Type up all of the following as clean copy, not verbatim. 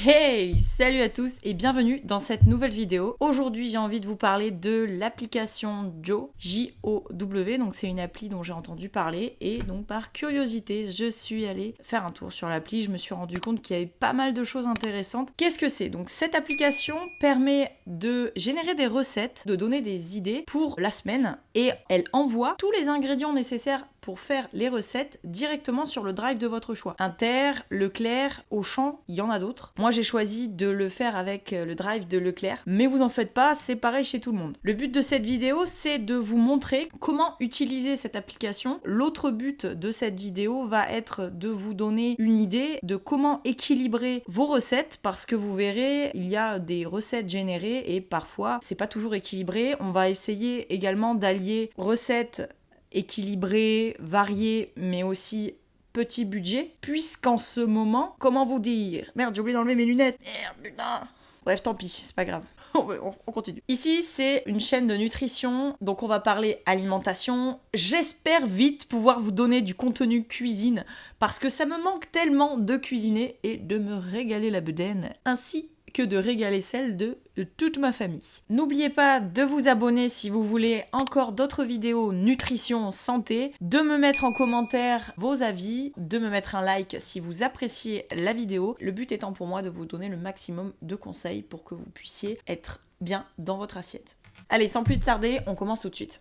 Hey, salut à tous et bienvenue dans cette nouvelle vidéo. Aujourd'hui, j'ai envie de vous parler de l'application Jow, J-O-W. Donc c'est une appli dont j'ai entendu parler et donc par curiosité, je suis allée faire un tour sur l'appli. Je me suis rendu compte qu'il y avait pas mal de choses intéressantes. Qu'est-ce que c'est? Donc cette application permet de générer des recettes, de donner des idées pour la semaine et elle envoie tous les ingrédients nécessaires pour faire les recettes directement sur le drive de votre choix. Inter, Leclerc, Auchan, il y en a d'autres. Moi j'ai choisi de le faire avec le drive de Leclerc, mais vous en faites pas, c'est pareil chez tout le monde. Le but de cette vidéo, c'est de vous montrer comment utiliser cette application. L'autre but de cette vidéo va être de vous donner une idée de comment équilibrer vos recettes, parce que vous verrez, il y a des recettes générées et parfois c'est pas toujours équilibré. On va essayer également d'allier recettes équilibré, varié, mais aussi petit budget, puisqu'en ce moment, comment vous dire? Merde, j'ai oublié d'enlever mes lunettes. Merde, putain. Bref, tant pis, c'est pas grave. On continue. Ici, c'est une chaîne de nutrition, donc on va parler alimentation. J'espère vite pouvoir vous donner du contenu cuisine, parce que ça me manque tellement de cuisiner et de me régaler la bedaine, ainsi que de régaler celle de toute ma famille. N'oubliez pas de vous abonner si vous voulez encore d'autres vidéos nutrition, santé, de me mettre en commentaire vos avis, de me mettre un like si vous appréciez la vidéo. Le but étant pour moi de vous donner le maximum de conseils pour que vous puissiez être bien dans votre assiette. Allez, sans plus tarder, on commence tout de suite.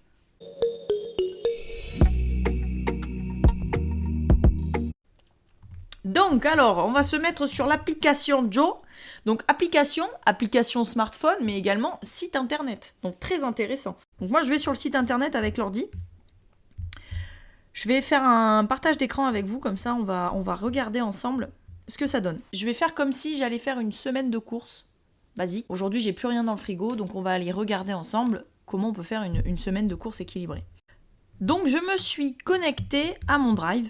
Donc alors, on va se mettre sur l'application Jow. Donc application smartphone, mais également site internet. Donc très intéressant. Donc moi je vais sur le site internet avec l'ordi. Je vais faire un partage d'écran avec vous, comme ça on va regarder ensemble ce que ça donne. Je vais faire comme si j'allais faire une semaine de courses basique. Aujourd'hui j'ai plus rien dans le frigo, donc on va aller regarder ensemble comment on peut faire une semaine de courses équilibrée. Donc je me suis connectée à mon drive.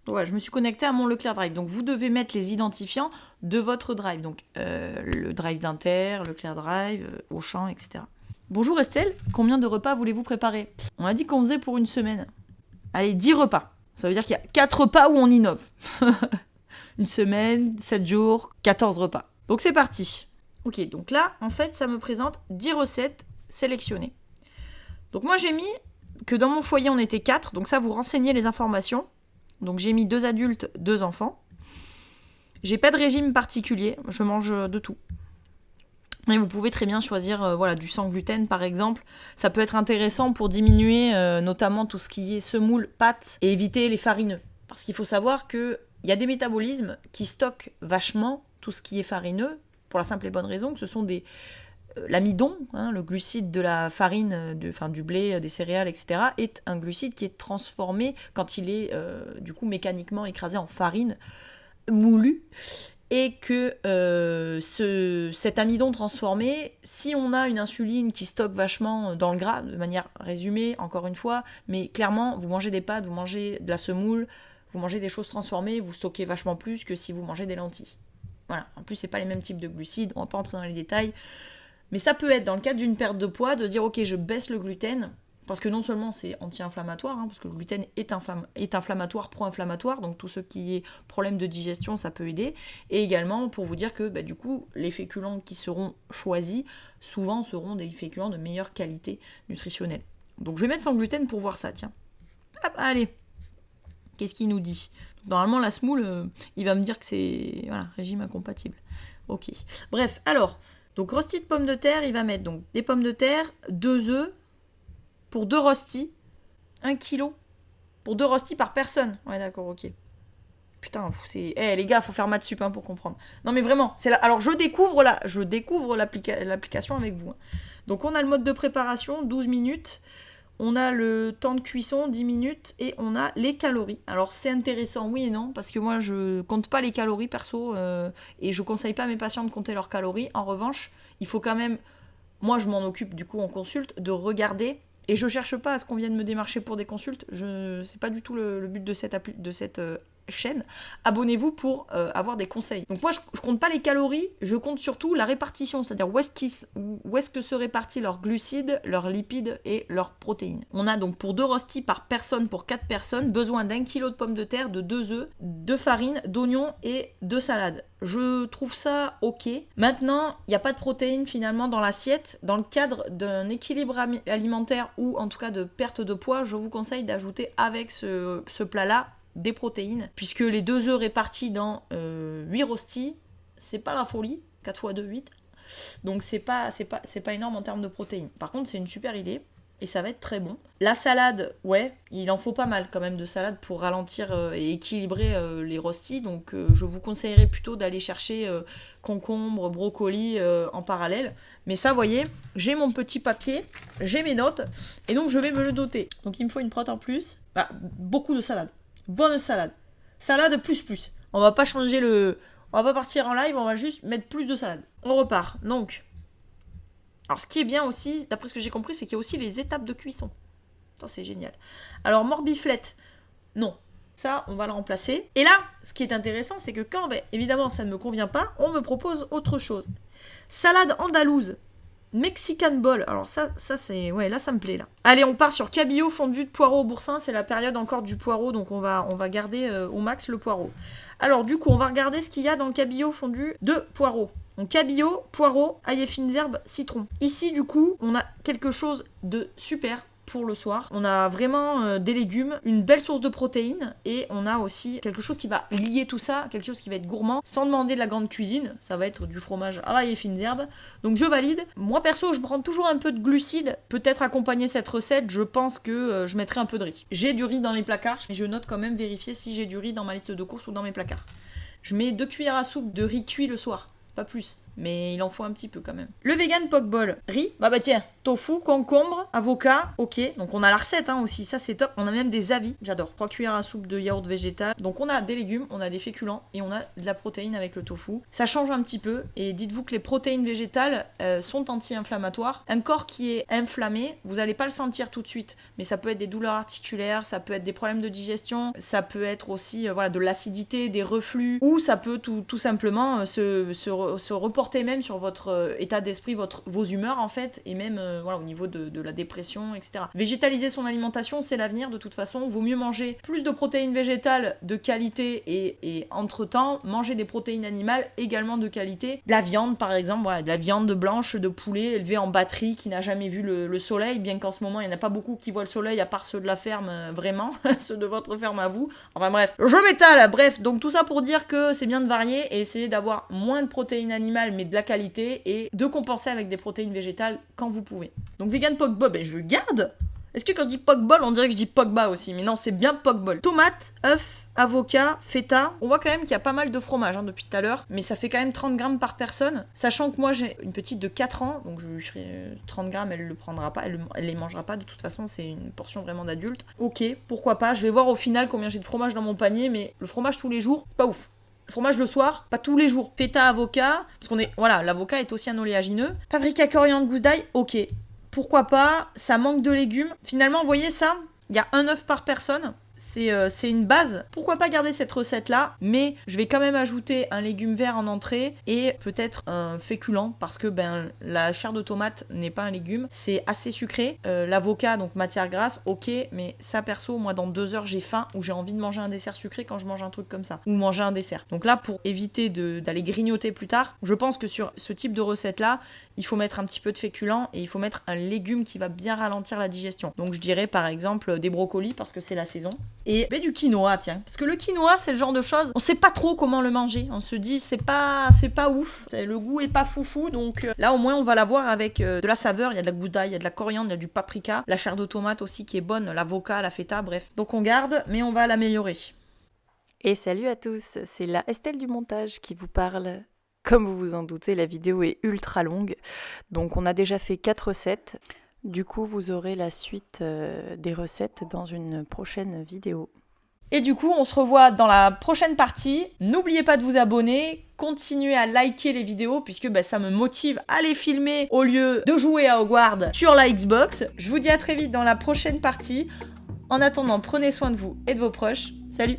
Ouais, je me suis connectée à mon Leclerc Drive. Donc vous devez mettre les identifiants de votre drive. Donc le drive d'Inter, Leclerc Drive, Auchan, etc. Bonjour Estelle, combien de repas voulez-vous préparer? On a dit qu'on faisait pour une semaine. Allez, 10 repas. Ça veut dire qu'il y a 4 repas où on innove. Une semaine, 7 jours, 14 repas. Donc c'est parti. Ok, donc là, en fait, ça me présente 10 recettes sélectionnées. Donc moi j'ai mis que dans mon foyer on était 4, donc ça vous renseignez les informations. Donc j'ai mis 2 adultes, 2 enfants. J'ai pas de régime particulier, je mange de tout. Et vous pouvez très bien choisir du sans gluten par exemple. Ça peut être intéressant pour diminuer notamment tout ce qui est semoule, pâtes et éviter les farineux. Parce qu'il faut savoir qu'il y a des métabolismes qui stockent vachement tout ce qui est farineux, pour la simple et bonne raison que ce sont l'amidon, le glucide de la farine, du blé, des céréales, etc., est un glucide qui est transformé quand il est du coup mécaniquement écrasé en farine moulue, et que cet amidon transformé, si on a une insuline qui stocke vachement dans le gras, de manière résumée, encore une fois, mais clairement, vous mangez des pâtes, vous mangez de la semoule, vous mangez des choses transformées, vous stockez vachement plus que si vous mangez des lentilles. Voilà. En plus, c'est pas les mêmes types de glucides, on va pas entrer dans les détails. Mais ça peut être dans le cadre d'une perte de poids, de se dire ok, je baisse le gluten, parce que non seulement c'est anti-inflammatoire, parce que le gluten est inflammatoire, pro-inflammatoire, donc tout ce qui est problème de digestion, ça peut aider. Et également pour vous dire que du coup, les féculents qui seront choisis, souvent seront des féculents de meilleure qualité nutritionnelle. Donc je vais mettre sans gluten pour voir ça, tiens. Hop, allez. Qu'est-ce qu'il nous dit? Normalement, la semoule, il va me dire que c'est régime incompatible. Ok. Bref, alors... Donc rostis de pommes de terre, il va mettre donc des pommes de terre, 2 œufs, pour 2 rostis, 1 kg, pour 2 rostis par personne. Ouais d'accord, ok. Putain, c'est... les gars, faut faire maths sup pour comprendre. Non mais vraiment, c'est là. Alors je découvre l'application avec vous. Donc on a le mode de préparation, 12 minutes. On a le temps de cuisson, 10 minutes, et on a les calories. Alors c'est intéressant, oui et non, parce que moi je compte pas les calories perso, et je conseille pas à mes patients de compter leurs calories. En revanche, il faut quand même, moi je m'en occupe du coup en consulte, de regarder, et je cherche pas à ce qu'on vienne me démarcher pour des consultes, c'est pas du tout le but de cette chaîne, abonnez-vous pour avoir des conseils. Donc moi, je compte pas les calories, je compte surtout la répartition, c'est-à-dire où est-ce que se répartissent leurs glucides, leurs lipides et leurs protéines. On a donc pour 2 rostis par personne, pour 4 personnes, besoin d'1 kg de pommes de terre, de 2 œufs, de farine, d'oignons et de salade. Je trouve ça ok. Maintenant, il n'y a pas de protéines finalement dans l'assiette. Dans le cadre d'un équilibre alimentaire ou en tout cas de perte de poids, je vous conseille d'ajouter avec ce plat-là des protéines, puisque les 2 œufs répartis dans 8 rostis, c'est pas la folie, 4 x 2, 8. Donc c'est pas énorme en termes de protéines. Par contre, c'est une super idée. Et ça va être très bon. La salade, ouais, il en faut pas mal quand même de salade pour ralentir et équilibrer les rostis. Donc je vous conseillerais plutôt d'aller chercher concombre, brocoli en parallèle. Mais ça, vous voyez, j'ai mon petit papier, j'ai mes notes, et donc je vais me le noter. Donc il me faut une prot en plus. Ah, beaucoup de salade. Bonne salade. Salade plus. On va pas changer on va pas partir en live, on va juste mettre plus de salade. On repart. Donc... Alors, ce qui est bien aussi, d'après ce que j'ai compris, c'est qu'il y a aussi les étapes de cuisson. Ça, c'est génial. Alors, morbiflette, non. Ça, on va le remplacer. Et là, ce qui est intéressant, c'est que quand, évidemment, ça ne me convient pas, on me propose autre chose. Salade andalouse, Mexican bol. Alors ça c'est... Ouais, là, ça me plaît, là. Allez, on part sur cabillaud fondu de poireaux au boursin. C'est la période encore du poireau, donc on va garder au max le poireau. Alors, du coup, on va regarder ce qu'il y a dans le cabillaud fondu de poireaux. Donc cabillaud, poireau, ail et fines herbes, citron. Ici, du coup, on a quelque chose de super pour le soir. On a vraiment des légumes, une belle source de protéines, et on a aussi quelque chose qui va lier tout ça, quelque chose qui va être gourmand, sans demander de la grande cuisine. Ça va être du fromage à l'ail et fines herbes. Donc je valide. Moi perso, je prends toujours un peu de glucides. Peut-être accompagner cette recette, je pense que je mettrai un peu de riz. J'ai du riz dans les placards, mais je note quand même vérifier si j'ai du riz dans ma liste de courses ou dans mes placards. Je mets 2 cuillères à soupe de riz cuit le soir. Pas plus, mais il en faut un petit peu quand même. Le vegan poke bowl, riz, bah tiens, tofu, concombre, avocat, ok. Donc on a la recette aussi, ça c'est top. On a même des avis, j'adore. 3 cuillères à soupe de yaourt végétal. Donc on a des légumes, on a des féculents et on a de la protéine avec le tofu. Ça change un petit peu, et dites-vous que les protéines végétales sont anti-inflammatoires. Un corps qui est inflammé, vous n'allez pas le sentir tout de suite, mais ça peut être des douleurs articulaires, ça peut être des problèmes de digestion, ça peut être aussi de l'acidité, des reflux, ou ça peut tout simplement se reporter même sur votre état d'esprit, vos humeurs en fait, et même au niveau de la dépression, etc. Végétaliser son alimentation, c'est l'avenir de toute façon. Vaut mieux manger plus de protéines végétales de qualité et entre-temps, manger des protéines animales également de qualité. De la viande par exemple, de la viande blanche de poulet élevée en batterie qui n'a jamais vu le soleil, bien qu'en ce moment il n'y en a pas beaucoup qui voient le soleil à part ceux de la ferme, vraiment, ceux de votre ferme à vous. Enfin bref, je m'étale, bref, donc tout ça pour dire que c'est bien de varier et essayer d'avoir moins de protéines animales mais de la qualité, et de compenser avec des protéines végétales quand vous pouvez. Donc vegan poke bowl, je le garde. Est-ce que quand je dis poke bowl, on dirait que je dis pogba aussi, mais non, c'est bien poke bowl. Tomate, œuf, avocat, feta. On voit quand même qu'il y a pas mal de fromage depuis tout à l'heure, mais ça fait quand même 30 grammes par personne, sachant que moi j'ai une petite de 4 ans, donc je lui ferai 30 grammes, elle le prendra pas, elle les mangera pas, de toute façon c'est une portion vraiment d'adulte. Ok, pourquoi pas, je vais voir au final combien j'ai de fromage dans mon panier, mais le fromage tous les jours, pas ouf. Fromage le soir, pas tous les jours. Feta, avocat, parce qu'on est... Voilà, l'avocat est aussi un oléagineux. Paprika, coriandre, gousse d'ail, ok. Pourquoi pas, ça manque de légumes. Finalement, vous voyez ça, il y a un œuf par personne. C'est une base. Pourquoi pas garder cette recette-là, mais je vais quand même ajouter un légume vert en entrée et peut-être un féculent, parce que la chair de tomate n'est pas un légume. C'est assez sucré. L'avocat, donc matière grasse, ok, mais ça perso, moi dans 2 heures j'ai faim ou j'ai envie de manger un dessert sucré quand je mange un truc comme ça, ou manger un dessert. Donc là, pour éviter d'aller grignoter plus tard, je pense que sur ce type de recette-là, il faut mettre un petit peu de féculent et il faut mettre un légume qui va bien ralentir la digestion. Donc je dirais par exemple des brocolis parce que c'est la saison. Et du quinoa, tiens. Parce que le quinoa, c'est le genre de choses, on sait pas trop comment le manger. On se dit c'est pas ouf, le goût est pas foufou. Donc là au moins on va l'avoir avec de la saveur. Il y a de la gousse d'ail, il y a de la coriandre, il y a du paprika, la chair de tomate aussi qui est bonne, l'avocat, la feta, bref. Donc on garde, mais on va l'améliorer. Et salut à tous, c'est la Estelle du montage qui vous parle. Comme vous vous en doutez, la vidéo est ultra longue, donc on a déjà fait 4 recettes. Du coup, vous aurez la suite des recettes dans une prochaine vidéo. Et du coup, on se revoit dans la prochaine partie. N'oubliez pas de vous abonner, continuez à liker les vidéos puisque ça me motive à les filmer au lieu de jouer à Hogwarts sur la Xbox. Je vous dis à très vite dans la prochaine partie. En attendant, prenez soin de vous et de vos proches. Salut!